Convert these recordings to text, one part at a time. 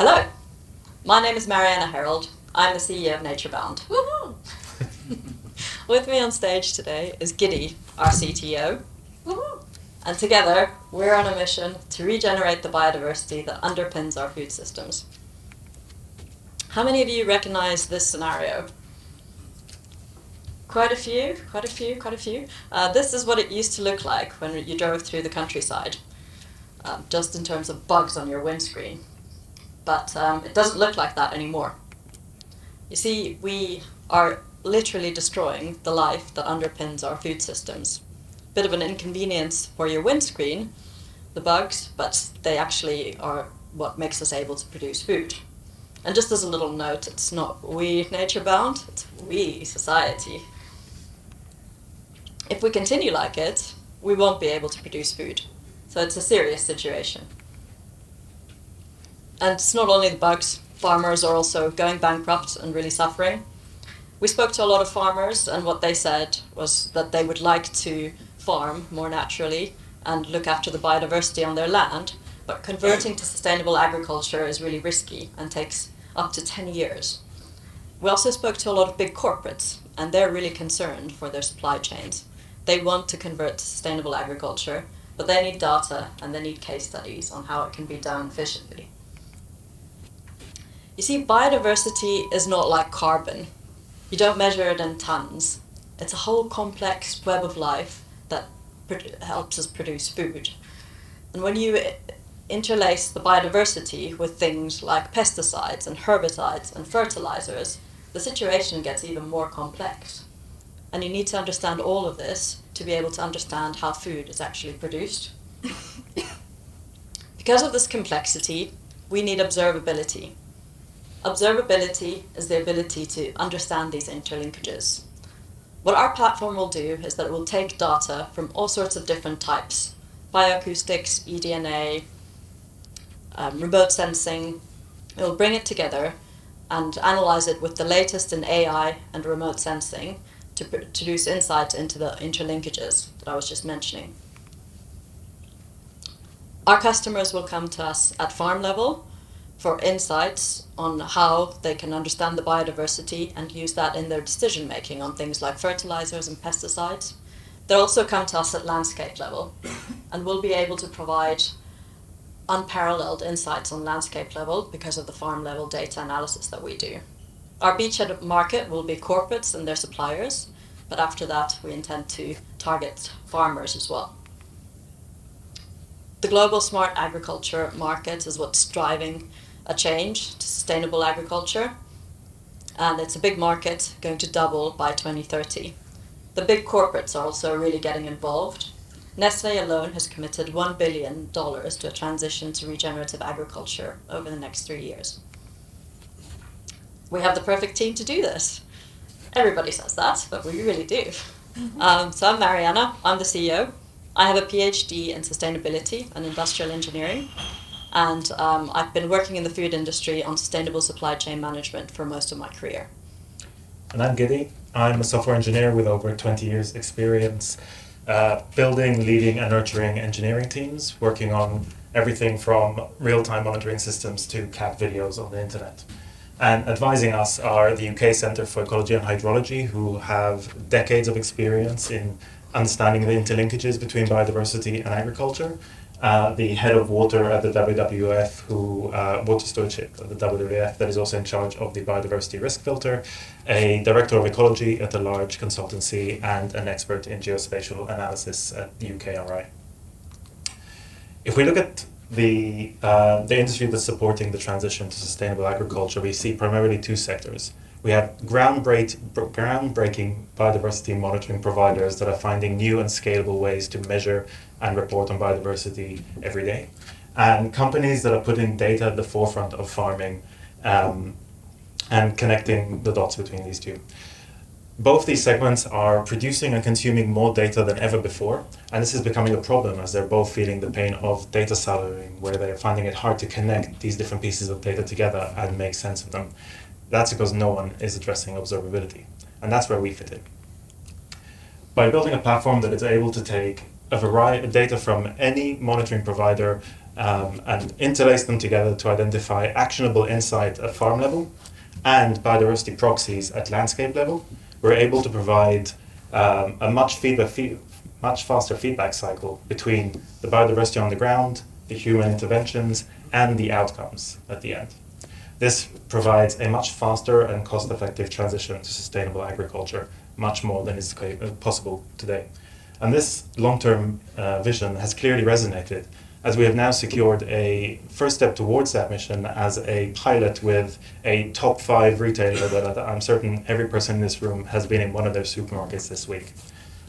Hello, my name is Marianna Herold. I'm the CEO of Naturebound. Woohoo! With me on stage today is Gidi, our CTO. Woohoo! And together, we're on a mission to regenerate the biodiversity that underpins our food systems. How many of you recognize this scenario? Quite a few. This is what it used to look like when you drove through the countryside, just in terms of bugs on your windscreen. But it doesn't look like that anymore. You see, we are literally destroying the life that underpins our food systems. Bit of an inconvenience for your windscreen, the bugs, but they actually are what makes us able to produce food. And just as a little note, it's not we Naturebound, it's we society. If we continue like it, we won't be able to produce food. So it's a serious situation. And it's not only the bugs, farmers are also going bankrupt and really suffering. We spoke to a lot of farmers, and what they said was that they would like to farm more naturally and look after the biodiversity on their land, but converting to sustainable agriculture is really risky and takes up to 10 years. We also spoke to a lot of big corporates, and they're really concerned for their supply chains. They want to convert to sustainable agriculture, but they need data and they need case studies on how it can be done efficiently. You see, biodiversity is not like carbon. You don't measure it in tons. It's a whole complex web of life that helps us produce food. And when you interlace the biodiversity with things like pesticides and herbicides and fertilizers, the situation gets even more complex. And you need to understand all of this to be able to understand how food is actually produced. Because of this complexity, we need observability. Observability is the ability to understand these interlinkages. What our platform will do is that it will take data from all sorts of different types: bioacoustics, eDNA, remote sensing. It will bring it together and analyze it with the latest in AI and remote sensing to produce insights into the interlinkages that I was just mentioning. Our customers will come to us at farm level for insights on how they can understand the biodiversity and use that in their decision making on things like fertilizers and pesticides. They'll also come to us at landscape level, and we'll be able to provide unparalleled insights on landscape level because of the farm level data analysis that we do. Our beachhead market will be corporates and their suppliers, but after that we intend to target farmers as well. The global smart agriculture market is what's driving a change to sustainable agriculture, and it's a big market, going to double by 2030. The big corporates are also really getting involved. Nestle alone has committed $1 billion to a transition to regenerative agriculture over the next 3 years. We have the perfect team to do this. Everybody says that, but we really do. So I'm Marianna, I'm the CEO. I have a PhD in sustainability and industrial engineering, and I've been working in the food industry on sustainable supply chain management for most of my career. And I'm Gidi. I'm a software engineer with over 20 years experience building, leading and nurturing engineering teams, working on everything from real-time monitoring systems to cat videos on the internet. And advising us are the UK Centre for Ecology and Hydrology, who have decades of experience in understanding the interlinkages between biodiversity and agriculture, the head of water at the WWF, water stewardship at the WWF, that is also in charge of the biodiversity risk filter, a director of ecology at a large consultancy, and an expert in geospatial analysis at the UKRI. If we look at the industry that's supporting the transition to sustainable agriculture, we see primarily two sectors. We have groundbreaking biodiversity monitoring providers that are finding new and scalable ways to measure and report on biodiversity every day, and companies that are putting data at the forefront of farming and connecting the dots between these two. Both these segments are producing and consuming more data than ever before, and this is becoming a problem as they're both feeling the pain of data siloing, where they're finding it hard to connect these different pieces of data together and make sense of them. That's because no one is addressing observability, and that's where we fit in. By building a platform that is able to take a variety of data from any monitoring provider and interlace them together to identify actionable insight at farm level and biodiversity proxies at landscape level, we're able to provide a much faster feedback cycle between the biodiversity on the ground, the human interventions, and the outcomes at the end. This provides a much faster and cost-effective transition to sustainable agriculture, much more than is possible today. And this long-term vision has clearly resonated, as we have now secured a first step towards that mission as a pilot with a top 5 retailer that I'm certain every person in this room has been in one of their supermarkets this week.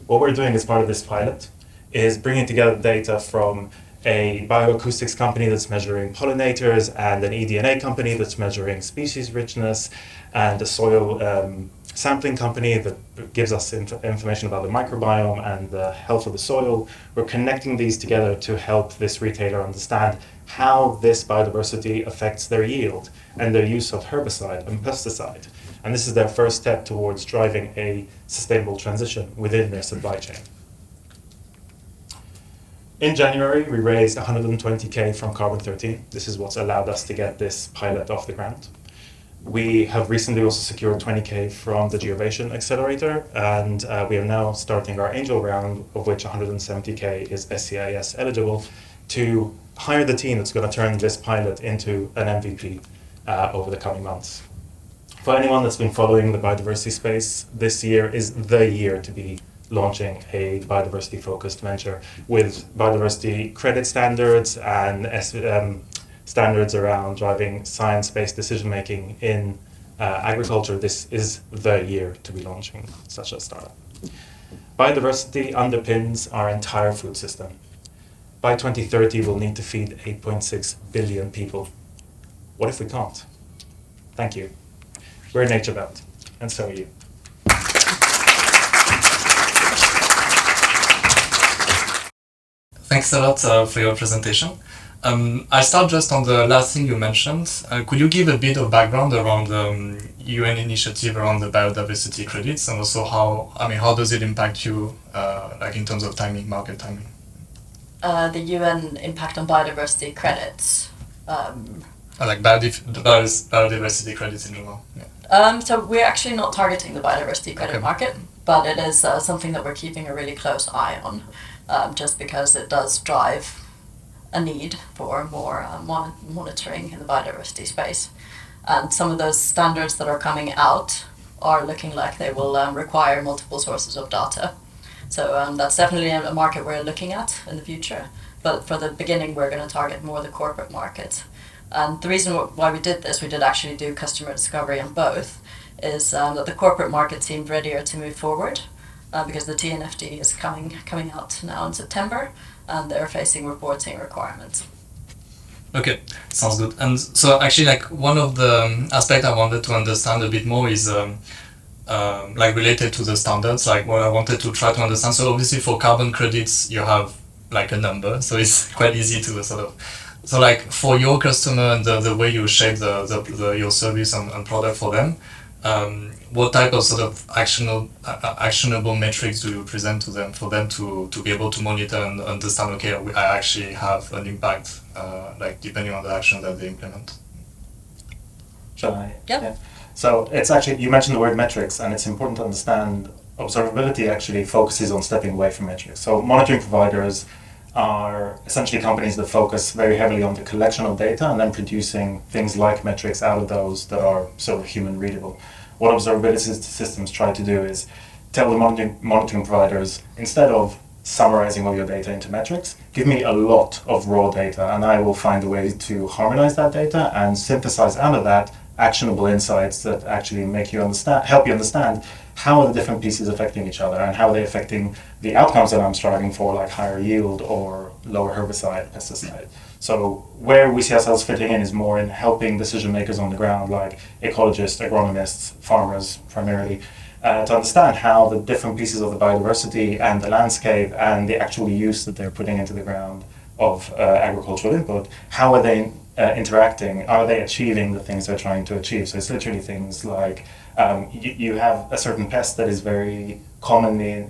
What we're doing as part of this pilot is bringing together data from a bioacoustics company that's measuring pollinators and an eDNA company that's measuring species richness and a soil sampling company that gives us information about the microbiome and the health of the soil. We're connecting these together to help this retailer understand how this biodiversity affects their yield and their use of herbicide and pesticide. And this is their first step towards driving a sustainable transition within their supply chain. In January, we raised 120K from Carbon 13. This is what's allowed us to get this pilot off the ground. We have recently also secured 20K from the Geovation Accelerator, and we are now starting our angel round, of which 170K is SCIS eligible, to hire the team that's going to turn this pilot into an MVP over the coming months. For anyone that's been following the biodiversity space, this year is the year to be launching a biodiversity-focused venture with biodiversity credit standards and standards around driving science-based decision-making in agriculture. This is the year to be launching such a startup. Biodiversity underpins our entire food system. By 2030, we'll need to feed 8.6 billion people. What if we can't? Thank you. We're Naturebound, and so are you. Thanks a lot for your presentation. I start just on the last thing you mentioned. Could you give a bit of background around the UN initiative around the biodiversity credits, and also how does it impact you, like in terms of timing, market timing? The UN impact on biodiversity credits. Like biodiversity credits in general. Yeah. So we're actually not targeting the biodiversity credit market, but it is something that we're keeping a really close eye on, just because it does drive a need for more monitoring in the biodiversity space. And some of those standards that are coming out are looking like they will require multiple sources of data. So that's definitely a market we're looking at in the future. But for the beginning, we're going to target more the corporate market. And the reason why we did this, we did actually do customer discovery on both, is that the corporate market seemed readier to move forward because the TNFD is coming out now in September, and they're facing reporting requirements. Okay, sounds good. And so actually, like, one of the aspects I wanted to understand a bit more is like related to the standards, like what I wanted to try to understand. So obviously for carbon credits, you have like a number, so it's quite easy to sort of, so like for your customer and the way you shape your service and product for them, what type of sort of actionable metrics do you present to them for them to be able to monitor and understand, okay, I actually have an impact, like depending on the action that they implement? Shall I? Yeah. So it's actually, you mentioned the word metrics, and it's important to understand observability actually focuses on stepping away from metrics. So monitoring providers are essentially companies that focus very heavily on the collection of data and then producing things like metrics out of those that are sort of human readable. What observability systems try to do is tell the monitoring providers, instead of summarizing all your data into metrics, give me a lot of raw data and I will find a way to harmonize that data and synthesize out of that actionable insights that actually help you understand how are the different pieces affecting each other and how are they affecting the outcomes that I'm striving for, like higher yield or lower herbicide, pesticide. So where we see ourselves fitting in is more in helping decision makers on the ground, like ecologists, agronomists, farmers primarily, to understand how the different pieces of the biodiversity and the landscape and the actual use that they're putting into the ground of agricultural input, how are they interacting? Are they achieving the things they're trying to achieve? So it's literally things like you have a certain pest that is very commonly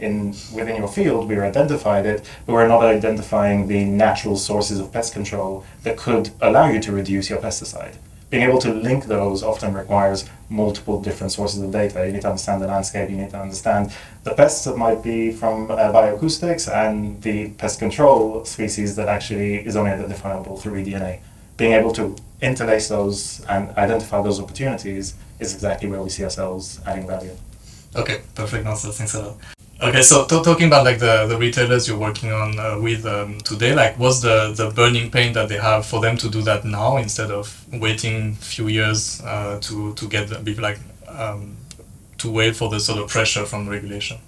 within your field, we identified it, but we're not identifying the natural sources of pest control that could allow you to reduce your pesticide. Being able to link those often requires multiple different sources of data. You need to understand the landscape, you need to understand the pests that might be from bioacoustics and the pest control species that actually is only identifiable through eDNA. Being able to interlace those and identify those opportunities is exactly where we see ourselves adding value. Okay, perfect answer. Thanks a lot. Okay, so talking about like the retailers you're working on with today, like what's the burning pain that they have for them to do that now instead of waiting a few years to get a bit like to wait for the sort of pressure from regulation?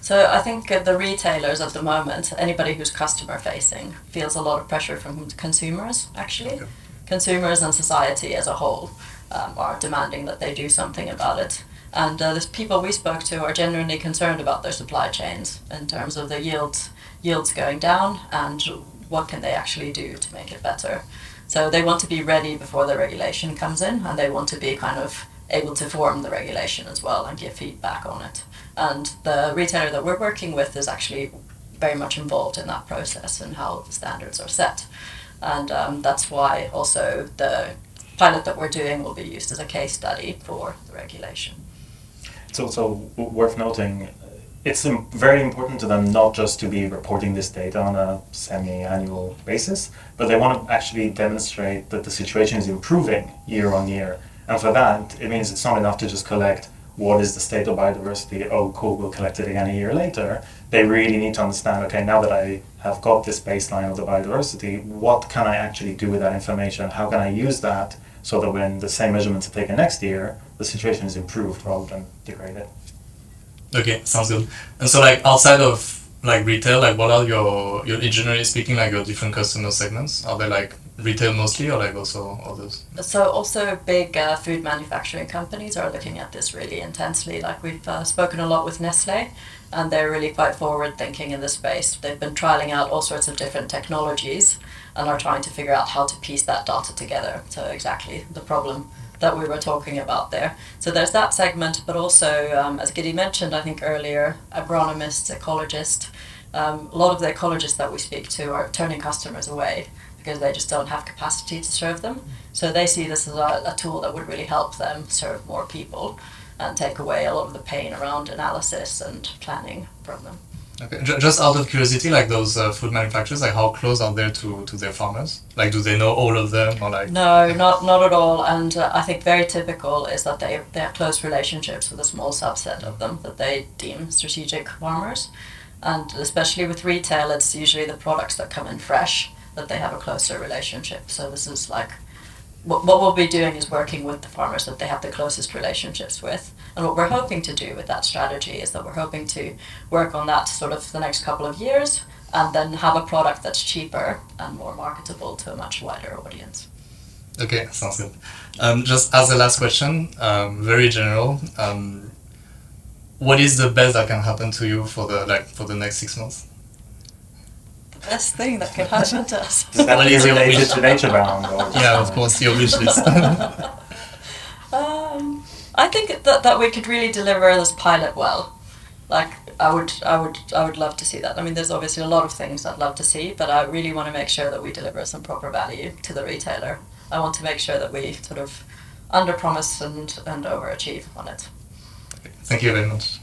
So I think the retailers at the moment, anybody who's customer facing, feels a lot of pressure from consumers actually. Okay. Consumers and society as a whole are demanding that they do something about it. And the people we spoke to are genuinely concerned about their supply chains in terms of the yields going down and what can they actually do to make it better. So they want to be ready before the regulation comes in, and they want to be kind of able to form the regulation as well and give feedback on it. And the retailer that we're working with is actually very much involved in that process and how the standards are set. And that's why also the pilot that we're doing will be used as a case study for the regulation. It's also worth noting, it's very important to them not just to be reporting this data on a semi-annual basis, but they want to actually demonstrate that the situation is improving year on year. And for that, it means it's not enough to just collect what is the state of biodiversity, oh cool, we'll collect it again a year later. They really need to understand, okay, now that I have got this baseline of the biodiversity, what can I actually do with that information? How can I use that so that when the same measurements are taken next year, the situation is improved rather than degraded? Okay, sounds good. And so like outside of like retail, like what are your generally speaking, like your different customer segments? Are they like retail mostly or like also others? So also big food manufacturing companies are looking at this really intensely. Like we've spoken a lot with Nestle, and they're really quite forward thinking in this space. They've been trialing out all sorts of different technologies and are trying to figure out how to piece that data together. So exactly the problem that we were talking about there. So there's that segment, but also, as Gidi mentioned, I think earlier, agronomists, ecologists, a lot of the ecologists that we speak to are turning customers away because they just don't have capacity to serve them. So they see this as a tool that would really help them serve more people and take away a lot of the pain around analysis and planning from them. Okay, just out of curiosity, like those food manufacturers, like how close are they to their farmers? Like, do they know all of them, or like? No, not at all. And I think very typical is that they have close relationships with a small subset of them that they deem strategic farmers. And especially with retail, it's usually the products that come in fresh that they have a closer relationship. So this is like, what we'll be doing is working with the farmers that they have the closest relationships with. And what we're hoping to do with that strategy is that we're hoping to work on that sort of the next couple of years and then have a product that's cheaper and more marketable to a much wider audience. Okay, sounds good. Just as a last question, very general, what is the best that can happen to you for the next 6 months? The best thing that can happen to us. Does that be related to Naturebound? Yeah, of course, your wish list. I think that we could really deliver this pilot well. Like I would love to see that. I mean, there's obviously a lot of things I'd love to see, but I really want to make sure that we deliver some proper value to the retailer. I want to make sure that we sort of under-promise and overachieve on it. Thank you very much.